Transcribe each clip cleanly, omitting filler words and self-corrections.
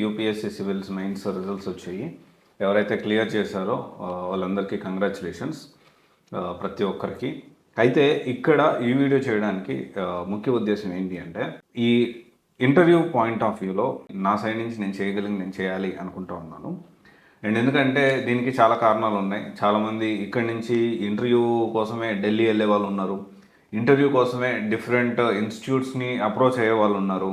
UPSC civils mains results వచ్చాయి. ఎవరైతే clear చేశారో వాళ్ళందరికీ కంగ్రాచులేషన్స్ ప్రతి ఒక్కరికి. అయితే ఇక్కడ ఈ వీడియో చేయడానికి ముఖ్య ఉద్దేశం ఏంటి అంటే, ఈ ఇంటర్వ్యూ పాయింట్ ఆఫ్ వ్యూలో నా సైడ్ నుంచి నేను చేయాలి అనుకుంటూ ఉన్నాను. అండ్ ఎందుకంటే దీనికి చాలా కారణాలు ఉన్నాయి. చాలామంది ఇక్కడి నుంచి ఇంటర్వ్యూ కోసమే ఢిల్లీ వెళ్ళే వాళ్ళు ఉన్నారు, ఇంటర్వ్యూ కోసమే డిఫరెంట్ ఇన్స్టిట్యూట్స్ని అప్రోచ్ అయ్యే వాళ్ళు ఉన్నారు.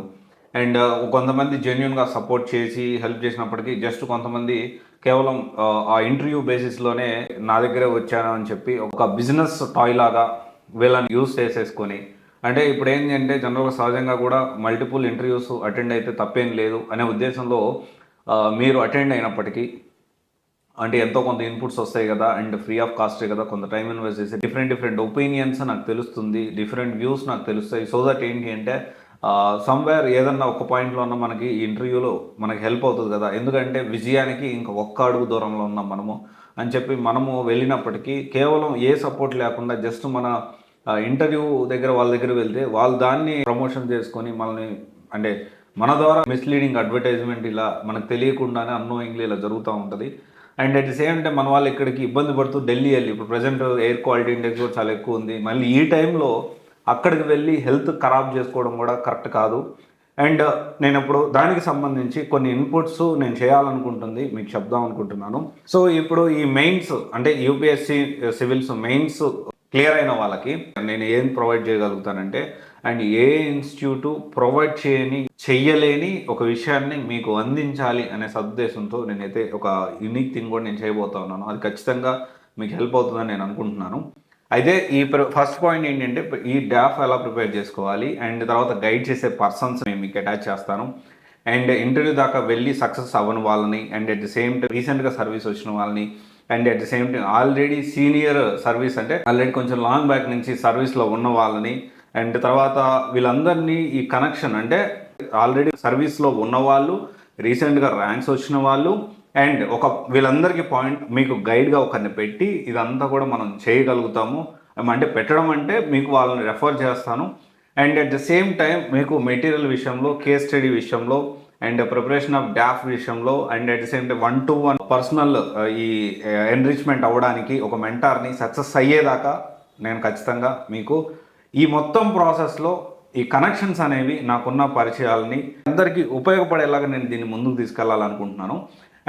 అండ్ కొంతమంది జెన్యున్గా సపోర్ట్ చేసి హెల్ప్ చేసినప్పటికీ జస్ట్ కొంతమంది కేవలం ఆ ఇంటర్వ్యూ బేసిస్లోనే నా దగ్గరే వచ్చాను అని చెప్పి ఒక బిజినెస్ టాయ్ లాగా వీళ్ళని యూజ్ చేసేసుకొని, అంటే ఇప్పుడు ఏంటంటే జనరల్గా సహజంగా కూడా మల్టిపుల్ ఇంటర్వ్యూస్ అటెండ్ అయితే తప్పేం లేదు అనే ఉద్దేశంలో మీరు అటెండ్ అయినప్పటికీ, అంటే ఎంతో కొంత ఇన్పుట్స్ వస్తాయి కదా, అండ్ ఫ్రీ ఆఫ్ కాస్టే కదా, కొంత టైం ఇన్వెస్ట్ చేసి డిఫరెంట్ ఒపీనియన్స్ నాకు తెలుస్తుంది, డిఫరెంట్ వ్యూస్ నాకు తెలుస్తాయి. సో దట్ ఏంటి అంటే సమ్వేర్ ఏదన్నా ఒక పాయింట్లో ఉన్న మనకి ఇంటర్వ్యూలో మనకి హెల్ప్ అవుతుంది కదా. ఎందుకంటే విజయానికి ఇంకా ఒక్క అడుగు దూరంలో ఉన్నాం మనము అని చెప్పి మనము వెళ్ళినప్పటికీ కేవలం ఏ సపోర్ట్ లేకుండా జస్ట్ మన ఇంటర్వ్యూ దగ్గర వాళ్ళ దగ్గర వెళ్తే వాళ్ళు దాన్ని ప్రమోషన్ చేసుకొని మనల్ని, అంటే మన ద్వారా మిస్లీడింగ్ అడ్వర్టైజ్మెంట్ ఇలా మనకు తెలియకుండానే అన్నోయింగ్లీ ఇలా జరుగుతూ ఉంటుంది. And at the same time మన వాళ్ళు ఇక్కడికి ఇబ్బంది పడుతూ ఢిల్లీ వెళ్ళి, ఇప్పుడు ప్రజెంట్ ఎయిర్ క్వాలిటీ ఇండెక్స్ కూడా చాలా ఎక్కువ ఉంది, మళ్ళీ ఈ టైంలో అక్కడికి వెళ్ళి హెల్త్ ఖరాబ్ చేసుకోవడం కూడా కరెక్ట్ కాదు. అండ్ నేను ఇప్పుడు దానికి సంబంధించి కొన్ని ఇన్పుట్స్ నేను చేయాలనుకుంటుంది మీకు చెప్దాం అనుకుంటున్నాను. సో ఇప్పుడు ఈ మెయిన్స్, అంటే యూపీఎస్సీ సివిల్స్ మెయిన్స్ క్లియర్ అయిన వాళ్ళకి నేను ఏం ప్రొవైడ్ చేయగలుగుతానంటే, అండ్ ఏ ఇన్స్టిట్యూట్ ప్రొవైడ్ చెయ్యలేని ఒక విషయాన్ని మీకు అందించాలి అనే సదుద్దేశంతో నేనైతే ఒక యూనిక్ థింగ్ కూడా నేను చేయబోతా ఉన్నాను. అది ఖచ్చితంగా మీకు హెల్ప్ అవుతుందని నేను అనుకుంటున్నాను. అయితే ఈ ఫస్ట్ పాయింట్ ఏంటంటే, ఈ డాఫ్ ఎలా ప్రిపేర్ చేసుకోవాలి, అండ్ తర్వాత గైడ్ చేసే పర్సన్స్ నేను మీకు అటాచ్ చేస్తాను. అండ్ ఇంటర్వ్యూ దాకా వెళ్ళి సక్సెస్ అవ్వని వాళ్ళని, and at the same time రీసెంట్గా సర్వీస్ వచ్చిన వాళ్ళని, and at the same time already senior service, అంటే ఆల్రెడీ కొంచెం లాంగ్ బ్యాక్ నుంచి సర్వీస్లో ఉన్న వాళ్ళని, అండ్ తర్వాత వీళ్ళందరినీ ఈ కనెక్షన్, అంటే ఆల్రెడీ సర్వీస్లో ఉన్నవాళ్ళు, రీసెంట్గా ర్యాంక్స్ వచ్చిన వాళ్ళు, అండ్ వీళ్ళందరికీ పాయింట్ మీకు గైడ్గా ఒకరిని పెట్టి ఇదంతా కూడా మనం చేయగలుగుతాము. అంటే పెట్టడం అంటే మీకు వాళ్ళని రెఫర్ చేస్తాను. And at the same time మీకు మెటీరియల్ విషయంలో, కేస్ స్టడీ విషయంలో, అండ్ ప్రిపరేషన్ ఆఫ్ డాఫ్ విషయంలో, and at the same time 1-to-1 personal ఈ ఎన్రిచ్మెంట్ అవ్వడానికి ఒక మెంటార్ని సక్సెస్ అయ్యేదాకా నేను ఖచ్చితంగా మీకు ఈ మొత్తం ప్రాసెస్లో ఈ కనెక్షన్స్ అనేవి, నాకున్న పరిచయాలని అందరికీ ఉపయోగపడేలాగా నేను దీన్ని ముందుకు తీసుకెళ్లాలనుకుంటున్నాను.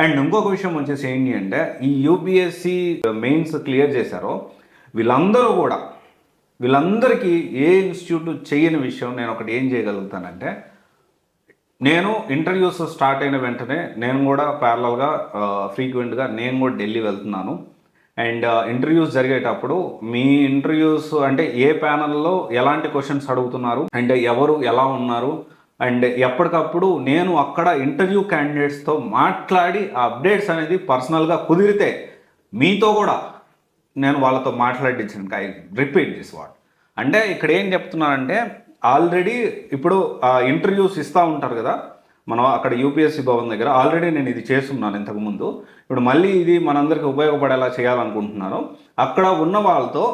అండ్ ఇంకొక విషయం వచ్చేసి ఏంటి అంటే, ఈ యూపీఎస్సీ మెయిన్స్ క్లియర్ చేశారో వీళ్ళందరికీ ఏ ఇన్స్టిట్యూట్ చేయని విషయం నేను ఒకటి ఏం చేయగలుగుతానంటే, నేను ఇంటర్వ్యూస్ స్టార్ట్ అయిన వెంటనే నేను కూడా ప్యారలల్గా ఫ్రీక్వెంట్గా నేను కూడా ఢిల్లీ వెళ్తున్నాను. అండ్ ఇంటర్వ్యూస్ జరిగేటప్పుడు మీ ఇంటర్వ్యూస్ అంటే ఏ ప్యానల్లో ఎలాంటి క్వశ్చన్స్ అడుగుతున్నారు, అండ్ ఎవరు ఎలా ఉన్నారు, అండ్ ఎప్పటికప్పుడు నేను అక్కడ ఇంటర్వ్యూ క్యాండిడేట్స్తో మాట్లాడి ఆ అప్డేట్స్ అనేది పర్సనల్గా కుదిరితే మీతో కూడా నేను వాళ్ళతో మాట్లాడించాను. I repeat this word. అంటే ఇక్కడ ఏం చెప్తున్నానంటే, ఆల్రెడీ ఇప్పుడు ఇంటర్వ్యూస్ ఇస్తూ ఉంటారు కదా మనం అక్కడ యూపీఎస్సీ భవన్ దగ్గర, ఆల్రెడీ నేను ఇది చేస్తున్నాను ఇంతకుముందు. ఇప్పుడు మళ్ళీ ఇది మనందరికీ ఉపయోగపడేలా చేయాలనుకుంటున్నాను. అక్కడ ఉన్న వాళ్ళతో,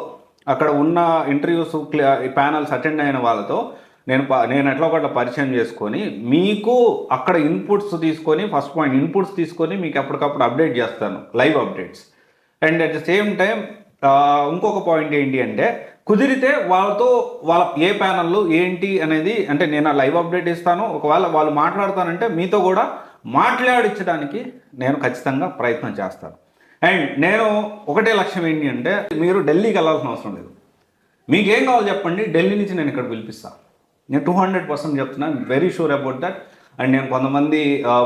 అక్కడ ఉన్న ఇంటర్వ్యూస్ ప్యానల్స్ అటెండ్ అయిన వాళ్ళతో నేను ఎట్లా ఒకట్లా పరిచయం చేసుకొని మీకు అక్కడ ఇన్పుట్స్ తీసుకొని, ఫస్ట్ పాయింట్ ఇన్పుట్స్ తీసుకొని మీకు ఎప్పటికప్పుడు అప్డేట్ చేస్తాను, live updates. And at the same time ఇంకొక పాయింట్ ఏంటి అంటే, కుదిరితే వాళ్ళ ఏ ప్యానల్లో ఏంటి అనేది, అంటే నేను ఆ లైవ్ అప్డేట్ ఇస్తాను. ఒకవేళ వాళ్ళు మాట్లాడతానంటే మీతో కూడా మాట్లాడించడానికి నేను ఖచ్చితంగా ప్రయత్నం చేస్తాను. అండ్ నేను ఒకటే లక్ష్యం ఏంటి అంటే, మీరు ఢిల్లీకి వెళ్ళాల్సిన అవసరం లేదు. మీకేం కావాలో చెప్పండి, ఢిల్లీ నుంచి నేను ఇక్కడ పిలిపిస్తాను. నేను 200% చెప్తున్నాను, very sure about that. And నేను కొంతమంది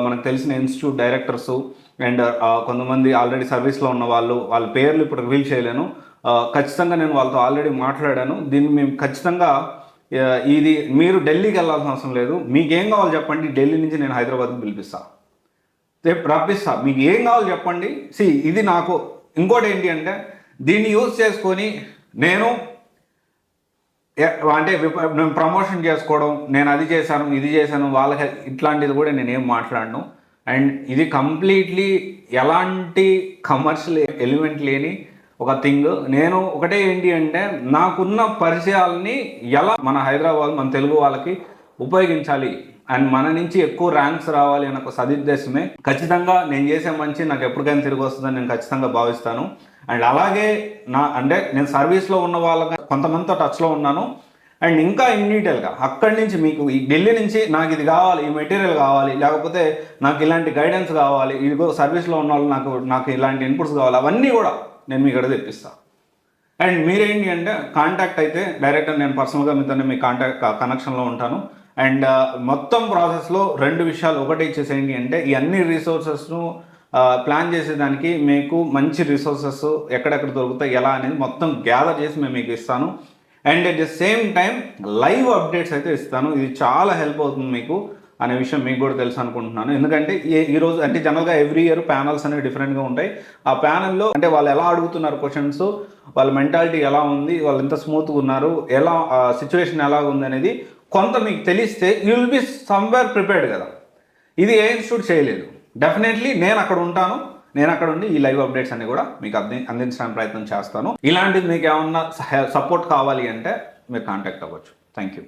మనకు తెలిసిన ఇన్స్టిట్యూట్ డైరెక్టర్సు, అండ్ కొంతమంది ఆల్రెడీ సర్వీస్లో ఉన్న వాళ్ళ పేర్లు ఇప్పుడు రివీల్ చేయలేను. ఖచ్చితంగా నేను వాళ్ళతో ఆల్రెడీ మాట్లాడాను. దీన్ని మేము ఖచ్చితంగా ఇది మీరు ఢిల్లీకి వెళ్ళాల్సిన అవసరం లేదు. మీకేం కావాలో చెప్పండి, ఢిల్లీ నుంచి నేను హైదరాబాద్కి పిలిపిస్తాను, రప్పిస్తా. మీకు ఏం కావాలో చెప్పండి. ఇది నాకు ఇంకోటి ఏంటి అంటే, దీన్ని యూజ్ చేసుకొని నేను అంటే నేను ప్రమోషన్ చేసుకోవడం, నేను అది చేశాను ఇది చేశాను వాళ్ళకి ఇట్లాంటిది కూడా నేనేం మాట్లాడను. అండ్ ఇది కంప్లీట్లీ ఎలాంటి కమర్షియల్ ఎలిమెంట్ లేని ఒక థింగ్. నేను ఒకటే ఏంటి అంటే, నాకున్న పరిచయాలని ఎలా మన హైదరాబాద్, మన తెలుగు వాళ్ళకి ఉపయోగించాలి అండ్ మన నుంచి ఎక్కువ ర్యాంక్స్ రావాలి అనే ఒక సదుద్దేశమే. ఖచ్చితంగా నేను చేసే మంచి నాకు ఎప్పటికైనా తిరిగి వస్తుందని నేను ఖచ్చితంగా భావిస్తాను. అండ్ అలాగే అంటే నేను సర్వీస్లో ఉన్న వాళ్ళగా కొంతమందితో టచ్లో ఉన్నాను. అండ్ ఇంకా ఇన్ డీటెయిల్గా అక్కడి నుంచి మీకు ఈ ఢిల్లీ నుంచి నాకు ఇది కావాలి, ఈ మెటీరియల్ కావాలి, లేకపోతే నాకు ఇలాంటి గైడెన్స్ కావాలి, ఇదిగో సర్వీస్లో ఉన్న వాళ్ళు నాకు ఇలాంటి ఇన్పుట్స్ కావాలి, అవన్నీ కూడా నేను మీ ఇక్కడ తెప్పిస్తాను. అండ్ మీరేంటి అంటే కాంటాక్ట్ అయితే డైరెక్ట్ నేను పర్సనల్గా మీతోనే మీ కనెక్షన్లో ఉంటాను. అండ్ మొత్తం ప్రాసెస్లో 2 విషయాలు. ఒకటి ఇచ్చేసి ఏంటి అంటే ఈ అన్ని రిసోర్సెస్ను ప్లాన్ చేసేదానికి మీకు మంచి రిసోర్సెస్ ఎక్కడెక్కడ దొరుకుతాయి ఎలా అనేది మొత్తం గ్యాదర్ చేసి మేము మీకు ఇస్తాను. And at the same time live updates అయితే ఇస్తాను. ఇది చాలా హెల్ప్ అవుతుంది మీకు అనే విషయం మీకు కూడా తెలుసు అనుకుంటున్నాను. ఎందుకంటే ఈరోజు అంటే జనరల్గా ఎవ్రీ ఇయర్ ప్యానల్స్ అనేవి డిఫరెంట్గా ఉంటాయి. ఆ ప్యానల్లో అంటే వాళ్ళు ఎలా అడుగుతున్నారు క్వశ్చన్స్, వాళ్ళ మెంటాలిటీ ఎలా ఉంది, వాళ్ళు ఎంత స్మూత్గా ఉన్నారు, ఎలా సిచ్యువేషన్ ఎలా ఉంది అనేది కొంత మీకు తెలిస్తే you will be somewhere prepared కదా. ఇది ఏ ఇన్స్టిట్యూట్ చేయలేదు. డెఫినెట్లీ నేను అక్కడ ఉంటాను. నేను అక్కడ ఉండి ఈ లైవ్ అప్డేట్స్ అన్ని కూడా మీకు అందించడానికి ప్రయత్నం చేస్తాను. ఇలాంటిది మీకు ఏమన్నా సపోర్ట్ కావాలి అంటే మీరు కాంటాక్ట్ అవ్వచ్చు. Thank you.